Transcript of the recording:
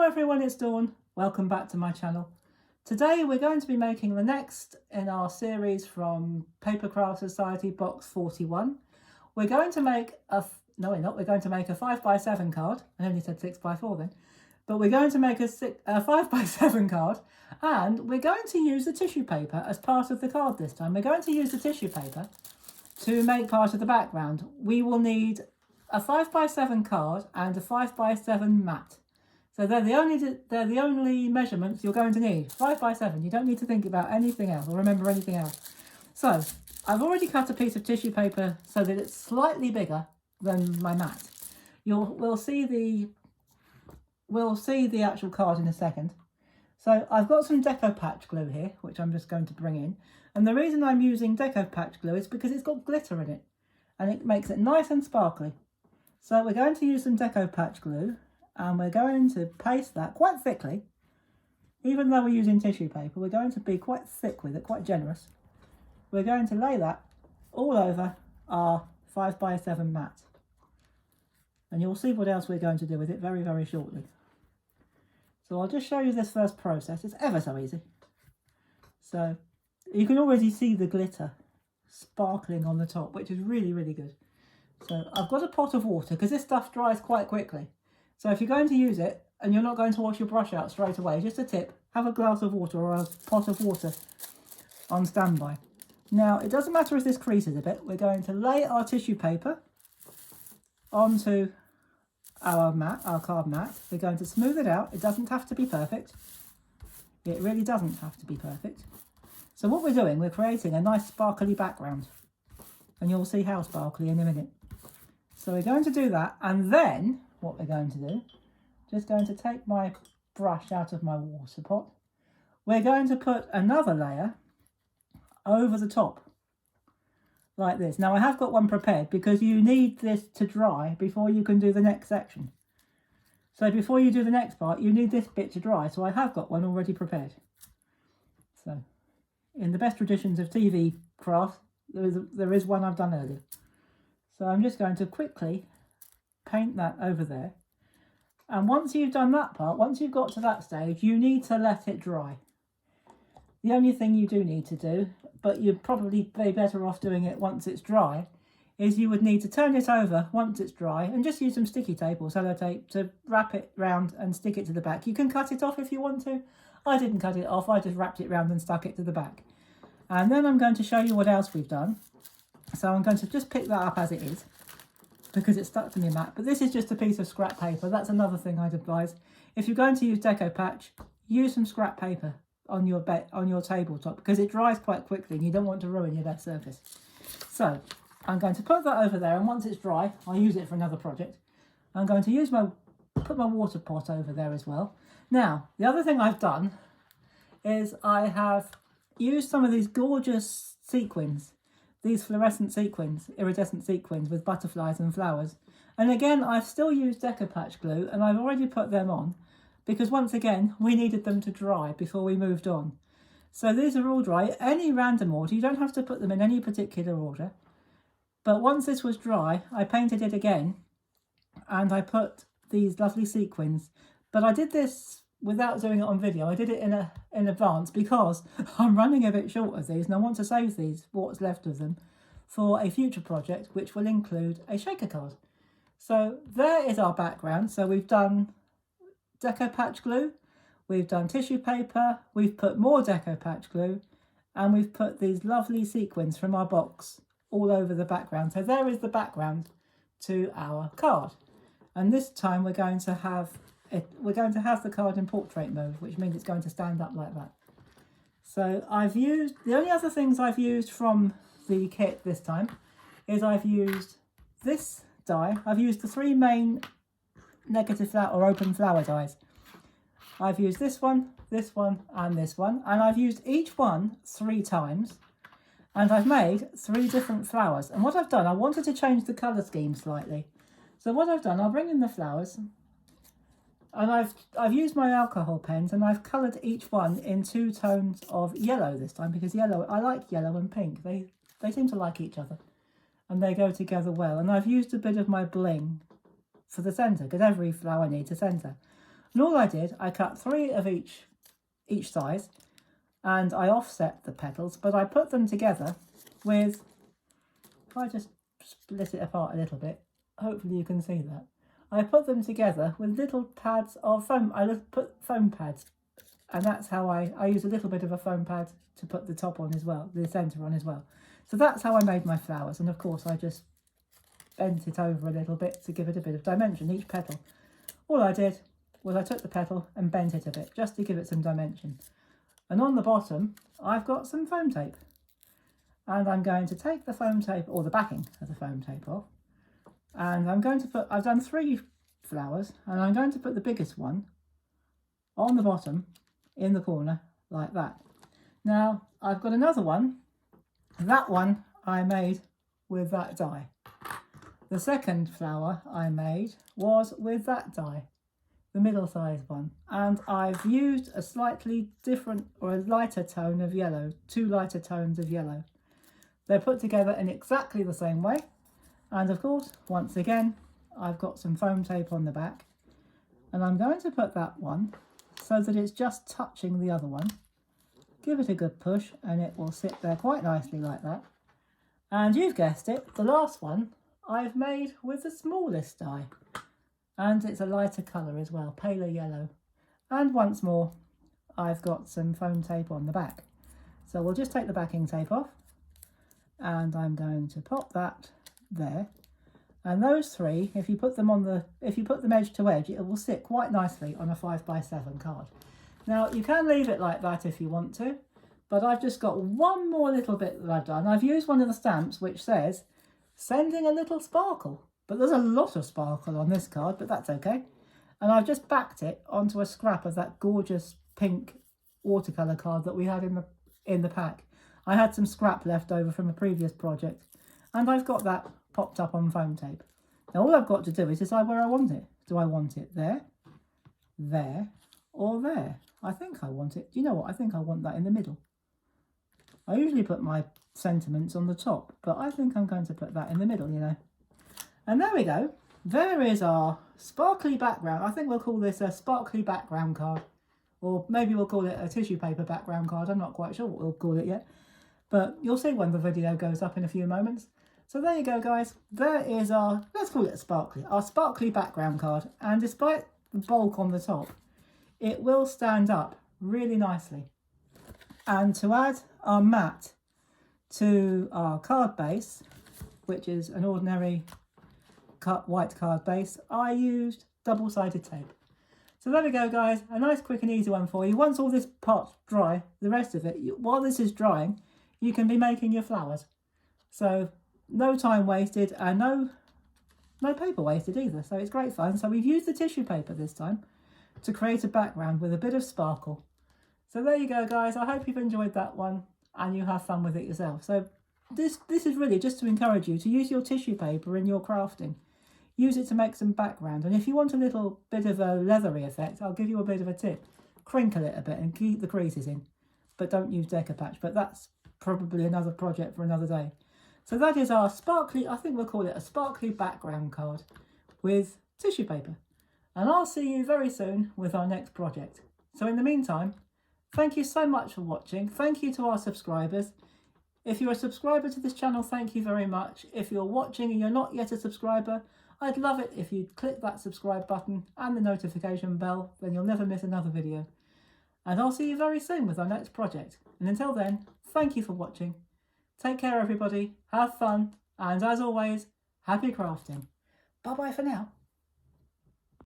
everyone, it's Dawn. Welcome back to my channel. Today we're going to be making the next in our series from PAPERCRAFT Society Box 41. We're going to make a, no we're not, we're going to make a 5x7 card. I only said 6x4 then. But we're going to make a 5x7 card, and we're going to use the tissue paper as part of the card this time. We're going to use the tissue paper to make part of the background. We will need a 5x7 card and a 5x7 mat. So they're the only measurements you're going to need. 5x7. You don't need to think about anything else or remember anything else. So I've already cut a piece of tissue paper so that it's slightly bigger than my mat. We'll see the actual card in a second. So I've got some deco patch glue here, which I'm just going to bring in. And the reason I'm using deco patch glue is because it's got glitter in it, and it makes it nice and sparkly. So we're going to use some deco patch glue, and we're going to paste that quite thickly. Even though we're using tissue paper, we're going to be quite thick with it, quite generous. We're going to lay that all over our 5x7 mat. And you'll see what else we're going to do with it very, very shortly. So I'll just show you this first process. It's ever so easy. So you can already see the glitter sparkling on the top, which is really, really good. So I've got a pot of water because this stuff dries quite quickly. So if you're going to use it and you're not going to wash your brush out straight away, just a tip, have a glass of water or a pot of water on standby. Now, it doesn't matter if this creases a bit. We're going to lay our tissue paper onto our mat, our card mat. We're going to smooth it out. It doesn't have to be perfect. It really doesn't have to be perfect. So what we're doing, we're creating a nice sparkly background. And you'll see how sparkly in a minute. So we're going to do that, and then what we're going to do, just going to take my brush out of my water pot. We're going to put another layer over the top, like this. Now I have got one prepared because you need this to dry before you can do the next section. So before you do the next part, you need this bit to dry. So I have got one already prepared. So in the best traditions of TV craft, there is one I've done earlier. So I'm just going to quickly paint that over there. And once you've done that part, once you've got to that stage, you need to let it dry. The only thing you do need to do, but you'd probably be better off doing it once it's dry, is you would need to turn it over once it's dry and just use some sticky tape or sellotape to wrap it round and stick it to the back. You can cut it off if you want to. I didn't cut it off, I just wrapped it round and stuck it to the back. And then I'm going to show you what else we've done. So I'm going to just pick that up as it is, because it's stuck to my mat. But this is just a piece of scrap paper. That's another thing I'd advise. If you're going to use deco patch, use some scrap paper on your tabletop, because it dries quite quickly and you don't want to ruin your best surface. So I'm going to put that over there, and once it's dry, I'll use it for another project. I'm going to put my water pot over there as well. Now, the other thing I've done is I have used some of these gorgeous sequins, these fluorescent sequins, iridescent sequins with butterflies and flowers. And again, I've still used deco patch glue, and I've already put them on because once again, we needed them to dry before we moved on. So these are all dry. Any random order, you don't have to put them in any particular order. But once this was dry, I painted it again and I put these lovely sequins. But I did this without doing it on video. I did it in advance because I'm running a bit short of these and I want to save these, what's left of them, for a future project which will include a shaker card. So there is our background. So we've done deco patch glue, we've done tissue paper, we've put more deco patch glue, and we've put these lovely sequins from our box all over the background. So there is the background to our card. And this time we're going to have the card in portrait mode, which means it's going to stand up like that. So the only other things I've used from the kit this time is I've used this die. I've used the three main negative flower or open flower dies. I've used this one, and this one, and I've used each one 3 times, and I've made 3 different flowers. And what I've done, I wanted to change the colour scheme slightly. So what I've done, I'll bring in the flowers, and I've used my alcohol pens, and I've coloured each one in 2 tones of yellow this time, because yellow, I like yellow and pink. They seem to like each other, and they go together well. And I've used a bit of my bling for the centre, because every flower needs a centre. And all I did, I cut 3 of each size, and I offset the petals, but I put them together with, if I just split it apart a little bit, hopefully you can see that. I put them together with little pads of foam. I put foam pads, and that's how I use a little bit of a foam pad to put the top on as well, the centre on as well. So that's how I made my flowers, and of course I just bent it over a little bit to give it a bit of dimension, each petal. All I did was I took the petal and bent it a bit, just to give it some dimension. And on the bottom, I've got some foam tape. And I'm going to take the foam tape, or the backing of the foam tape off, and I'm going to put, I've done 3 flowers, and I'm going to put the biggest one on the bottom in the corner like that. Now I've got another one. That one I made with that die. The second flower I made was with that die, the middle sized one, and I've used a slightly different, or a lighter tone of yellow, 2 lighter tones of yellow. They're put together in exactly the same way, and of course, once again, I've got some foam tape on the back, and I'm going to put that one so that it's just touching the other one. Give it a good push and it will sit there quite nicely like that. And you've guessed it, the last one I've made with the smallest die, and it's a lighter colour as well, paler yellow. And once more, I've got some foam tape on the back. So we'll just take the backing tape off, and I'm going to pop that there. And those 3, if you put them edge to edge, it will sit quite nicely on a 5x7 card. Now you can leave it like that if you want to, but I've just got one more little bit that I've done. I've used one of the stamps which says, sending a little sparkle. But there's a lot of sparkle on this card, but that's okay. And I've just backed it onto a scrap of that gorgeous pink watercolour card that we had in the pack. I had some scrap left over from a previous project, and I've got that popped up on foam tape. Now all I've got to do is decide where I want it. Do I want it there, there, or there? I think I want it. Do you know what? I think I want that in the middle. I usually put my sentiments on the top, but I think I'm going to put that in the middle, you know. And there we go. There is our sparkly background. I think we'll call this a sparkly background card, or maybe we'll call it a tissue paper background card. I'm not quite sure what we'll call it yet, but you'll see when the video goes up in a few moments. So there you go, guys. There is our, let's call it our sparkly background card. And despite the bulk on the top, it will stand up really nicely. And to add our mat to our card base, which is an ordinary white card base, I used double-sided tape. So there we go, guys, a nice quick and easy one for you. Once all this part's dry, the rest of it, while this is drying, you can be making your flowers. So no time wasted, and no paper wasted either, so it's great fun. So we've used the tissue paper this time to create a background with a bit of sparkle. So there you go, guys. I hope you've enjoyed that one and you have fun with it yourself. So this is really just to encourage you to use your tissue paper in your crafting. Use it to make some background, and if you want a little bit of a leathery effect, I'll give you a bit of a tip. Crinkle it a bit and keep the creases in, but don't use Deco Patch, but that's probably another project for another day. So that is our sparkly, I think we'll call it a sparkly background card with tissue paper. And I'll see you very soon with our next project. So in the meantime, thank you so much for watching. Thank you to our subscribers. If you're a subscriber to this channel, thank you very much. If you're watching and you're not yet a subscriber, I'd love it if you'd click that subscribe button and the notification bell, then you'll never miss another video. And I'll see you very soon with our next project. And until then, thank you for watching. Take care, everybody. Have fun. And as always, happy crafting. Bye-bye for now.